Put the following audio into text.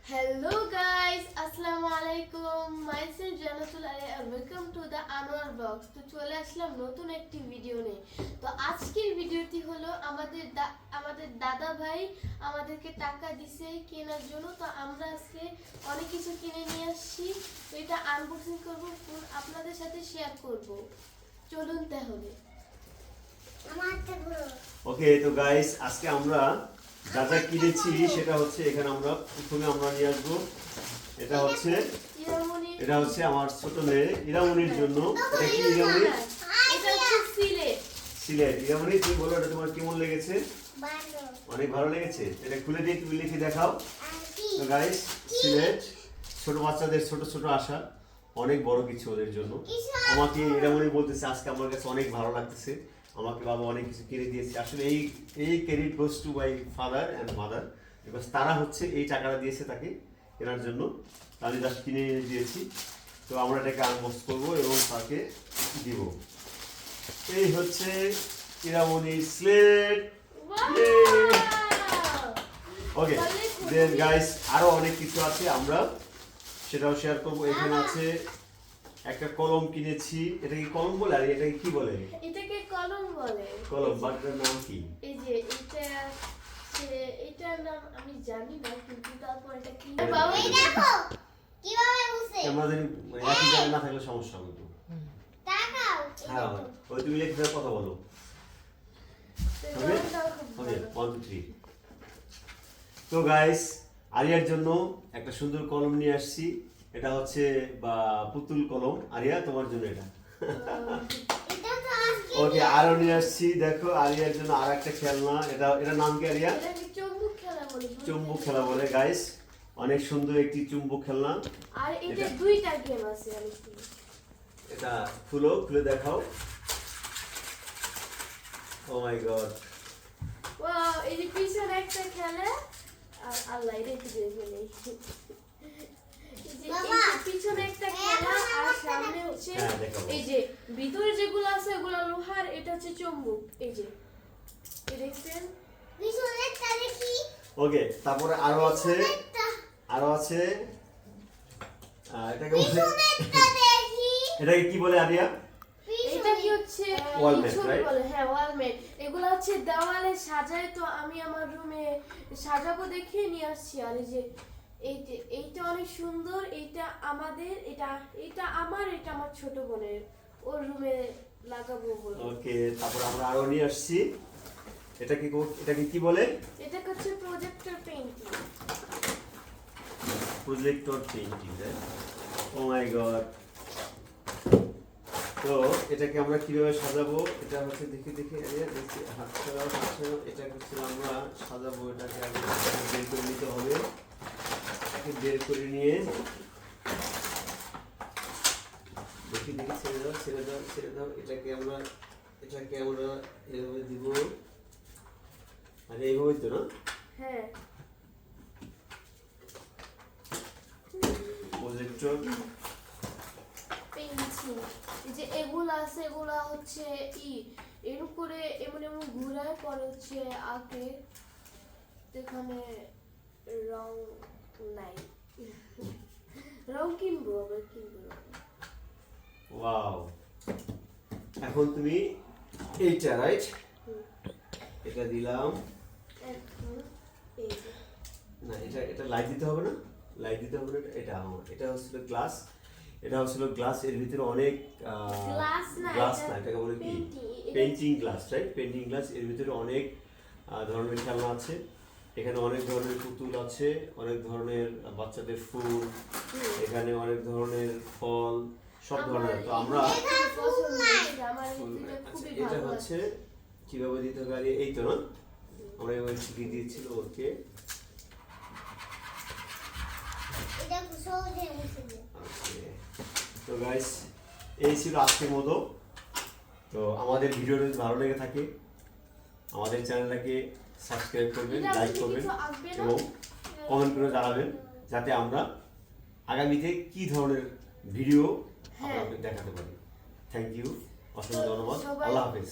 Hello guys, Assalamu alaikum. Myself Janatul Ali and welcome to the Anwar Box. তো চলে আসলাম নতুন একটি video নিয়ে। তো আজকের ভিডিওটি হলো আমাদের দাদা ভাই আমাদেরকে টাকা দিছে কেনার জন্য। তো আমরা আজকে অনেক কিছু কিনে নিয়ে আসছি। তো এটা আনবক্সিং করব, আপনাদের সাথে শেয়ার করব। চলুন তাহলে। ওকে, তো গাইস আজকে আমরা যা যা কিনেছি সেটা হচ্ছে এখানে আমরা প্রথমে নিয়ে আসবো। এটা হচ্ছে আমার ছোট মেয়ে ইরামনির জন্য। এটা কি ইরামনি? এটা হচ্ছে সিলেট। ইরামনি, তুমি বলো এটা তোমার কেমন লেগেছে? অনেক ভালো লেগেছে। এটা খুলে দিয়ে তুমি লিখে দেখাও। তো গাইস, সিলেট ছোট বাচ্চাদের ছোট ছোট আশা, অনেক বড় কিছু ওদের জন্য। আমাকে ইরামনি বলতেছে আজকে আমার কাছে অনেক ভালো লাগতেছে, আমাকে বাবা অনেক কিছু কিনে দিয়েছে। আসলে এই credit goes to my father and mother, because তারা হচ্ছে এই টাকাটা দিয়েছে তাকে কেনার জন্য। আমি জাস্ট কিনে এনে দিয়েছি। তো আমরা এটাকে আনবক্স করবো এবং তাকে দিব। এই হচ্ছে ইরামনি স্লেট। ওকে, দেন গাইস আরো অনেক কিছু আছে, আমরা সেটাও শেয়ার করবো। এখানে আছে একটা কলম কিনেছি। এটা কি কলম বলে আর এটাকে কি বলে? এটাকে কলম বলে। কলম, বাট এর নাম কি? এই যে এটার নাম আমি জানি না, কিন্তু তারপর এটা কি বাবা এই দেখো কিভাবে বুঝছে আমরা জানি, একই জায়গায় না থাকলে সমস্যা হবে। তো তাকাও। হ্যাঁ, ওই তুমি লিখে কথা বলো। ওকে ওকে, 1 2 3। তো গাইস, আরিয়ার জন্য একটা সুন্দর কলম নিয়ে আসছি। এটা হচ্ছে পুতুল কলম। আরিয়া, তোমার জন্য এটা। ওকে, আরো নিয়ে আসছি। দেখো আরিয়ার জন্য আর একটা খেলনা। এটা নাম কি আরিয়া? চুম্বক খেলা বলে। গাইস, অনেক সুন্দর একটি চুম্বক খেলনা। আর এটা দুইটা গেম আছে। এটা খুলে দেখাও। ও মাই গড, ওয়াও! এই যে পিছনে একটা খেলে আর আল্লাহ এটা কি ফেলে। পিছনে একটা খেলা আর সামনে হচ্ছে এই যে ভিতরে যেগুলো আছে ওগুলো লোহার, এটা হচ্ছে চুম্বক। এই যে দেখছেন পিছনেরটা দেখি। ওকে, তারপরে আরো আছে এটাকে কি বলে আরিয়া? এটা কি হচ্ছে ওয়ালমেট, রাইট? বলে। হ্যাঁ, ওয়ালমেট। এগুলো হচ্ছে দেওয়ালে সাজায়। তো আমি আমার রুমে সাজাবো দেখে নিয়ে আসছি। আর এই যে এইটা অনেক সুন্দর। এটা আমাদের, এটা আমার ছোট বোনের, ওর রুমে লাগাবো বলে। ওকে, তারপর আমরা আরো নিয়ে আসছি। এটাকে কি বলে? এটা হচ্ছে প্রজেক্টর পেইন্টিং। ও মাই গড। তো এটাকে আমরা কিভাবে সাজাবো? এটা হচ্ছে দেখি হাত ছাড়াও। এটা হচ্ছে আমরা সাজাবো। এটাকে আগে বের করে নিতে হবে। বের করে নিয়ে দেখি ছেড়ে দাও। এটাকে আমরা এভাবে দিব। আর এইভাবেই তো না? হ্যাঁ, প্রজেক্টর পেইন্টিং। এই যে এগুলা আছে, এগুলা হচ্ছে এর উপরে এমন ঘুরায় পরে হচ্ছে আঁকে। এখানে রং নাই, রং কিনবো। ওয়াও! এখন তুমি এইটা, রাইট? এটা দিলাম এখন এই যে না, এটা লাইট দিতে হবে না। এটা হচ্ছে গ্লাস। এর ভিতরে অনেক গ্লাস না, এটাকে বলে কি? Painting glass, right? Painting glass. এর ভিতরে অনেক ধরনের খেলনা আছে। এখানে অনেক ধরনের পুতুল আছে, অনেক ধরনের বাচ্চাদের ফুল, এখানে অনেক ধরনের ফল, সব ধরনের। তো আমরা এটা হচ্ছে কিভাবে দিতে হবে? এই তো না, আমরা এবার শিখিয়ে দিয়েছিল ওকে। তো গাইস, এই ছিল আজকের মতো। তো আমাদের ভিডিওটা যদি ভালো লেগে থাকে আমাদের চ্যানেলটাকে সাবস্ক্রাইব করবেন, লাইক করবেন এবং কমেন্ট করে জানাবেন, যাতে আমরা আগামীতে কি ধরনের ভিডিও আপনাদের দেখাতে পারি। থ্যাংক ইউ, অসংখ্য ধন্যবাদ। আল্লাহ হাফেজ।